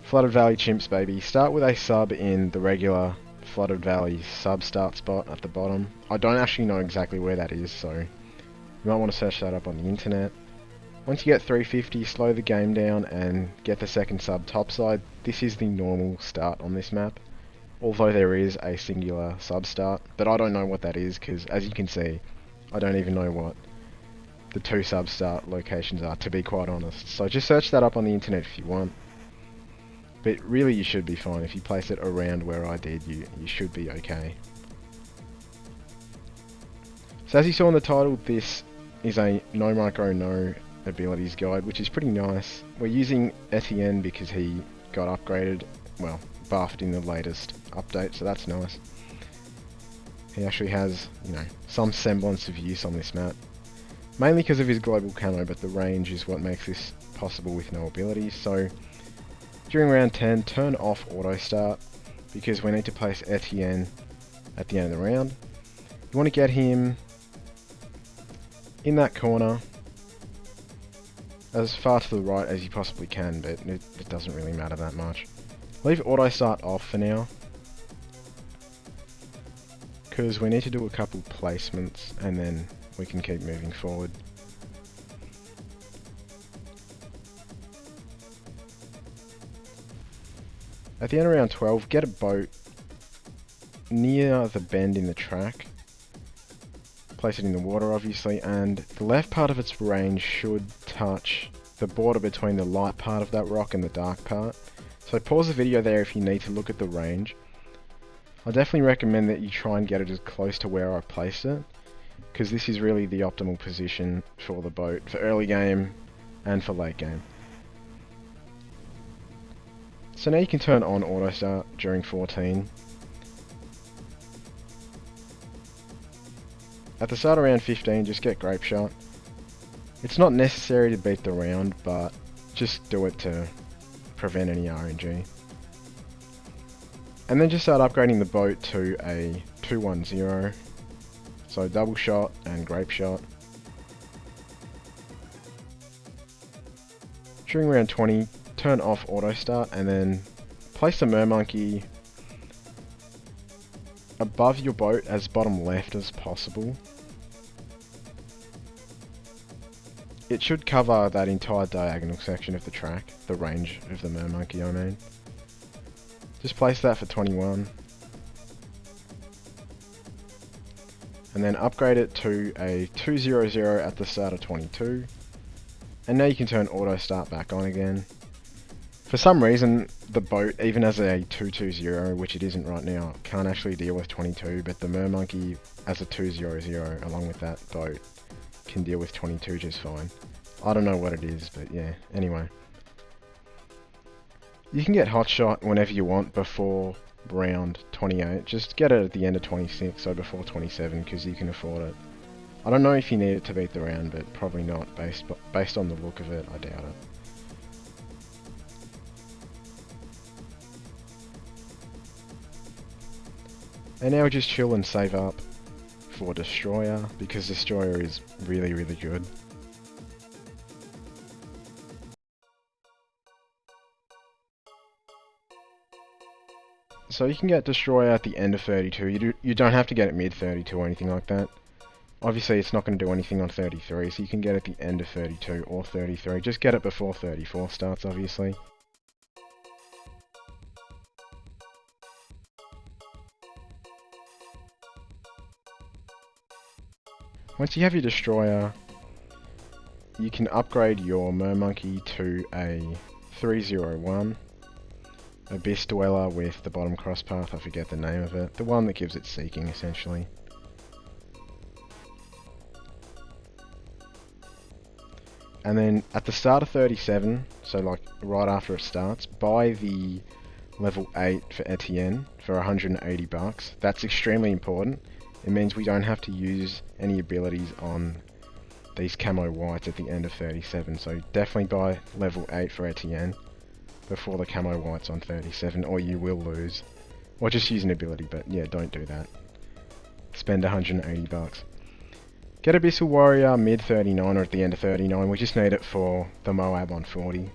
Flooded Valley Chimps, baby. Start with a sub in the regular Flooded Valley sub start spot at the bottom. I don't actually know exactly where that is, so you might want to search that up on the internet. Once you get 350, slow the game down and get the second sub topside. This is the normal start on this map, although there is a singular sub start, but I don't know what that is because, as you can see, I don't even know what the two sub start locations are, to be quite honest. So just search that up on the internet if you want. But really you should be fine. If you place it around where I did, you should be okay. So as you saw in the title, this is a no micro no abilities guide, which is pretty nice. We're using Etienne because he got upgraded, well, buffed in the latest update, so that's nice. He actually has, you know, some semblance of use on this map. Mainly because of his global camo, but the range is what makes this possible with no abilities. So during round 10, turn off auto start because we need to place Etienne at the end of the round. You want to get him in that corner as far to the right as you possibly can, but it doesn't really matter that much. Leave auto start off for now because we need to do a couple placements and then we can keep moving forward. At the end of round 12, get a boat near the bend in the track. Place it in the water, obviously, and the left part of its range should touch the border between the light part of that rock and the dark part. So pause the video there if you need to look at the range. I definitely recommend that you try and get it as close to where I placed it, because this is really the optimal position for the boat, for early game and for late game. So now you can turn on auto start during 14. At the start of round 15, just get grape shot. It's not necessary to beat the round, but just do it to prevent any RNG. And then just start upgrading the boat to a 210. So double shot and grape shot. During round 20, turn off auto start and then place the mermonkey above your boat as bottom left as possible. It should cover that entire diagonal section of the track, the range of the mermonkey I mean. Just place that for 21. And then upgrade it to a 200 at the start of 22. And now you can turn auto start back on again. For some reason, the boat, even as a 220, which it isn't right now, can't actually deal with 22, but the mermonkey as a 200 along with that boat can deal with 22 just fine. I don't know what it is, but yeah, anyway. You can get hot shot whenever you want before round 28. Just get it at the end of 26, so before 27, because you can afford it. I don't know if you need it to beat the round, but probably not, based on the look of it, I doubt it. And now just chill and save up for Destroyer, because Destroyer is really, really good. So you can get Destroyer at the end of 32, you don't have to get it mid 32 or anything like that. Obviously it's not going to do anything on 33, so you can get it at the end of 32 or 33, just get it before 34 starts obviously. Once you have your Destroyer, you can upgrade your mermonkey to a 301. Abyss Dweller with the bottom crosspath, I forget the name of it. The one that gives it seeking, essentially. And then at the start of 37, so like right after it starts, buy the level 8 for Etienne for 180 bucks. That's extremely important. It means we don't have to use any abilities on these camo whites at the end of 37, so definitely buy level 8 for Etienne before the camo whites on 37, or you will lose. Or just use an ability, but yeah, don't do that. Spend 180 bucks. Get Abyssal Warrior mid 39 or at the end of 39, we just need it for the Moab on 40.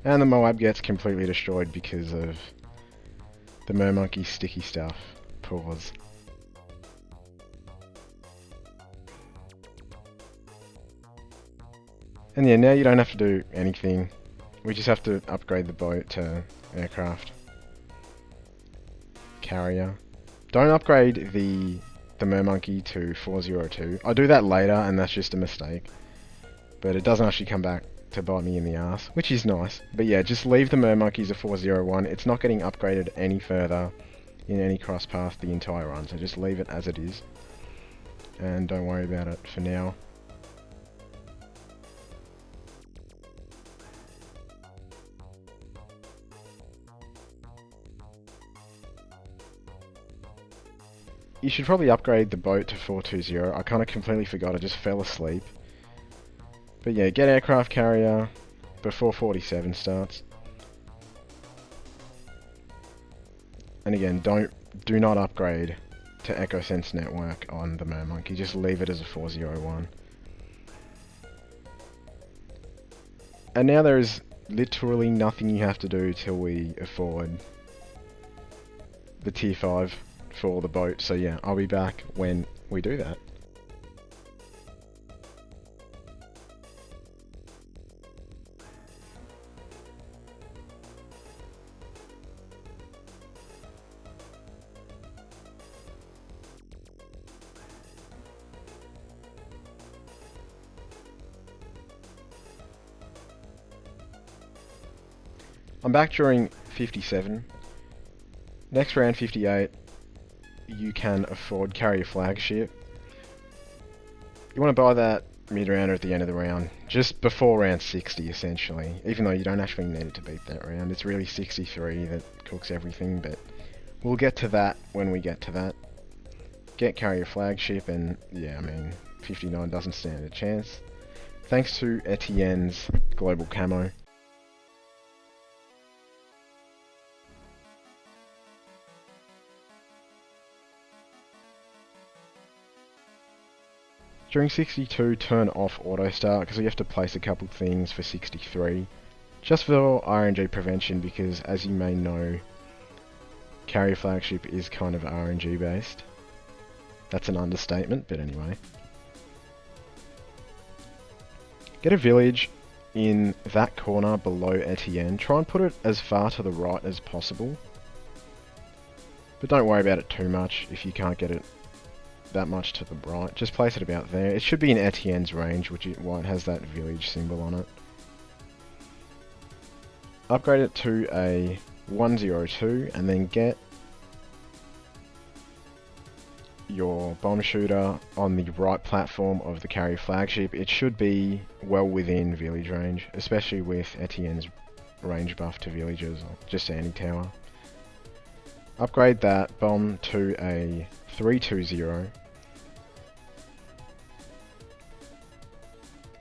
And the Moab gets completely destroyed because of the Mermonkey's sticky stuff. Pause. And yeah, now you don't have to do anything. We just have to upgrade the boat to aircraft carrier. Don't upgrade the Mermonkey to 402. I do that later, and that's just a mistake. But it doesn't actually come back to bite me in the ass, which is nice. But yeah, just leave the Mermonkeys at 401. It's not getting upgraded any further in any cross path the entire run, so just leave it as it is. And don't worry about it for now. You should probably upgrade the boat to 420. I kind of completely forgot, I just fell asleep. But yeah, get aircraft carrier before 47 starts. And again, do not upgrade to EchoSense network on the Mermonkey, just leave it as a 401. And now there is literally nothing you have to do till we afford the tier 5 for the boat, so yeah, I'll be back when we do that. I'm back during 57. Next round 58, you can afford carrier flagship. You want to buy that mid-rounder at the end of the round, just before round 60 essentially, even though you don't actually need it to beat that round. It's really 63 that cooks everything, but we'll get to that when we get to that. Get carrier flagship, and yeah, I mean, 59 doesn't stand a chance. Thanks to Etienne's global camo. During 62, turn off auto start because you have to place a couple things for 63. Just for RNG prevention, because as you may know, carrier flagship is kind of RNG based. That's an understatement, but anyway. Get a village in that corner below Etienne. Try and put it as far to the right as possible. But don't worry about it too much if you can't get it that much to the right. Just place it about there. It should be in Etienne's range, which is why it has that village symbol on it. Upgrade it to a 102 and then get your bomb shooter on the right platform of the carrier flagship. It should be well within village range, especially with Etienne's range buff to villagers, or just anti-tower. Upgrade that bomb to a 320.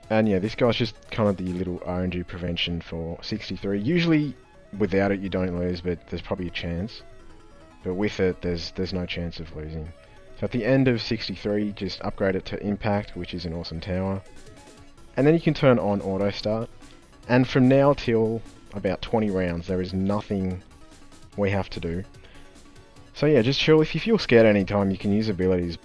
And yeah, this guy's just kind of the little RNG prevention for 63. Usually without it you don't lose, but there's probably a chance. But with it, there's no chance of losing. So at the end of 63, just upgrade it to Impact, which is an awesome tower. And then you can turn on Auto Start. And from now till about 20 rounds, there is nothing we have to do. So yeah, just chill. If you feel scared any time, you can use abilities.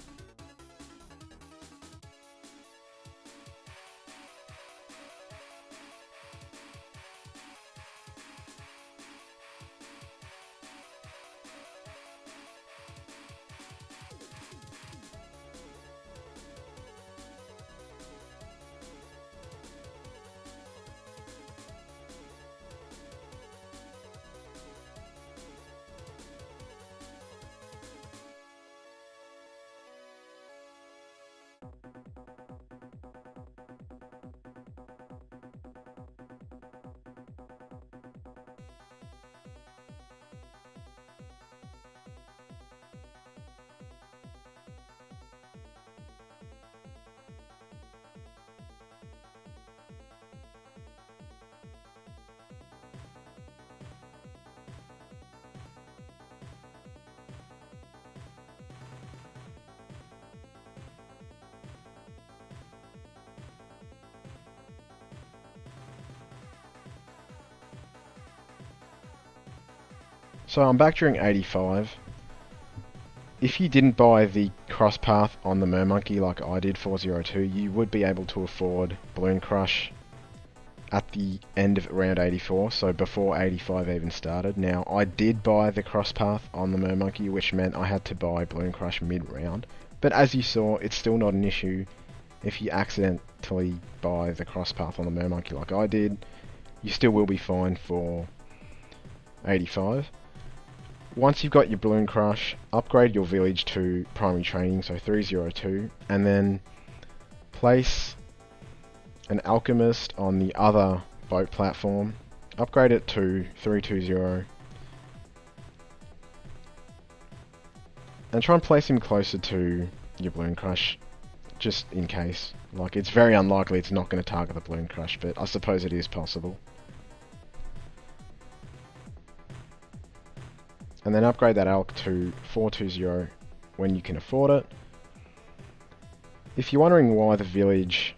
So I'm back during 85. If you didn't buy the cross path on the Mermonkey like I did 402, you would be able to afford Balloon Crush at the end of round 84, so before 85 even started. Now, I did buy the cross path on the Mermonkey, which meant I had to buy Balloon Crush mid-round. But as you saw, it's still not an issue if you accidentally buy the cross path on the Mermonkey like I did. You still will be fine for 85. Once you've got your Balloon Crush, upgrade your village to primary training, so 302, and then place an alchemist on the other boat platform. Upgrade it to 320, and try and place him closer to your Balloon Crush, just in case. Like, it's very unlikely it's not going to target the Balloon Crush, but I suppose it is possible. And then upgrade that alch to 420 when you can afford it. If you're wondering why the village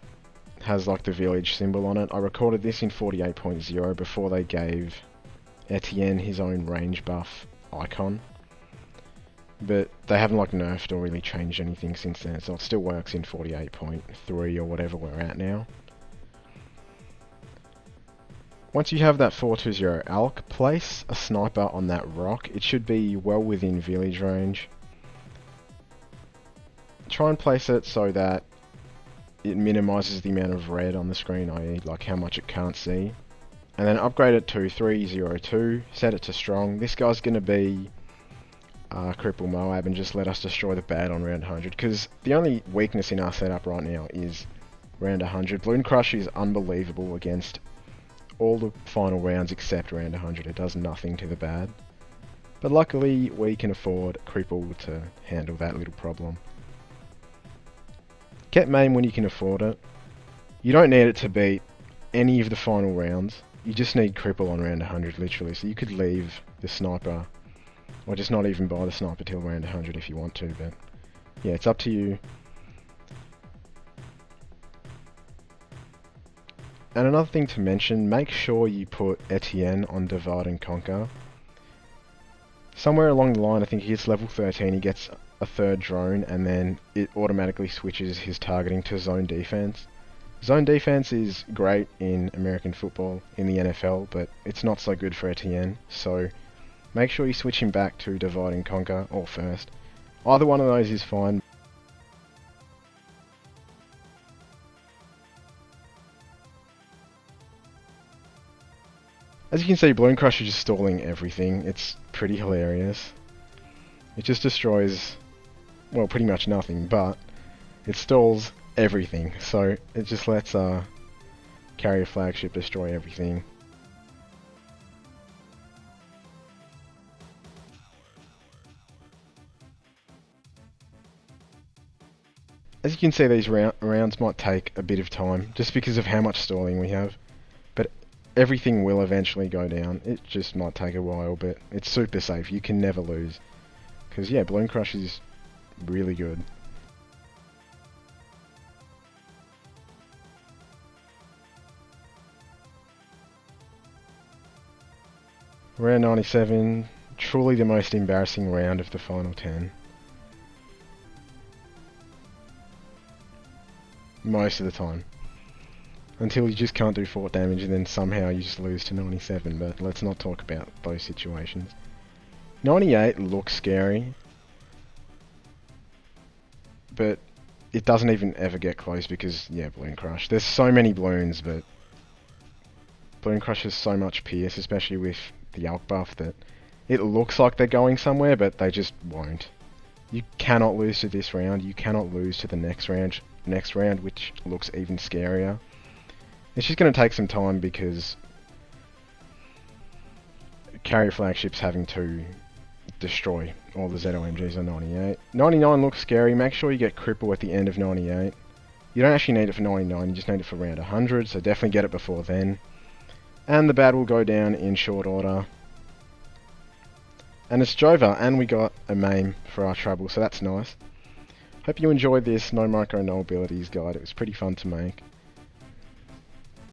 has like the village symbol on it, I recorded this in 48.2 before they gave Etienne his own range buff icon. But they haven't like nerfed or really changed anything since then, so it still works in 48.3 or whatever we're at now. Once you have that 420 alch, place a sniper on that rock. It should be well within village range. Try and place it so that it minimises the amount of red on the screen, i.e. like how much it can't see. And then upgrade it to 302, set it to strong. This guy's going to be cripple Moab and just let us destroy the bad on round 100, because the only weakness in our setup right now is round 100. Balloon Crush is unbelievable against all the final rounds except round 100. It does nothing to the bad. But luckily we can afford cripple to handle that little problem. Get main when you can afford it. You don't need it to beat any of the final rounds. You just need cripple on round 100 literally. So you could leave the sniper, or just not even buy the sniper till round 100 if you want to, but yeah, it's up to you. And another thing to mention, make sure you put Etienne on Divide and Conquer. Somewhere along the line, I think he gets level 13, he gets a third drone, and then it automatically switches his targeting to zone defense. Zone defense is great in American football, in the NFL, but it's not so good for Etienne, so make sure you switch him back to Divide and Conquer, or first. Either one of those is fine. As you can see, Balloon Crush is just stalling everything. It's pretty hilarious. It just destroys, well, pretty much nothing, but it stalls everything. So it just lets carrier flagship destroy everything. As you can see, these rounds might take a bit of time, just because of how much stalling we have. But everything will eventually go down. It just might take a while, but it's super safe. You can never lose. Because yeah, Balloon Crush is really good. Round 97, truly the most embarrassing round of the final 10. Most of the time. Until you just can't do fort damage and then somehow you just lose to 97, but let's not talk about those situations. 98 looks scary, but it doesn't even ever get close because, yeah, Balloon Crush. There's so many balloons, but Balloon Crush has so much pierce, especially with the alch buff, that it looks like they're going somewhere, but they just won't. You cannot lose to this round, you cannot lose to the next round, which looks even scarier. It's just going to take some time because carrier flagship's having to destroy all the ZOMGs on 98. 99 looks scary. Make sure you get cripple at the end of 98. You don't actually need it for 99, you just need it for round 100, so definitely get it before then. And the bad will go down in short order. And it's Jova, and we got a MAME for our trouble, so that's nice. Hope you enjoyed this No Micro No Abilities guide. It was pretty fun to make.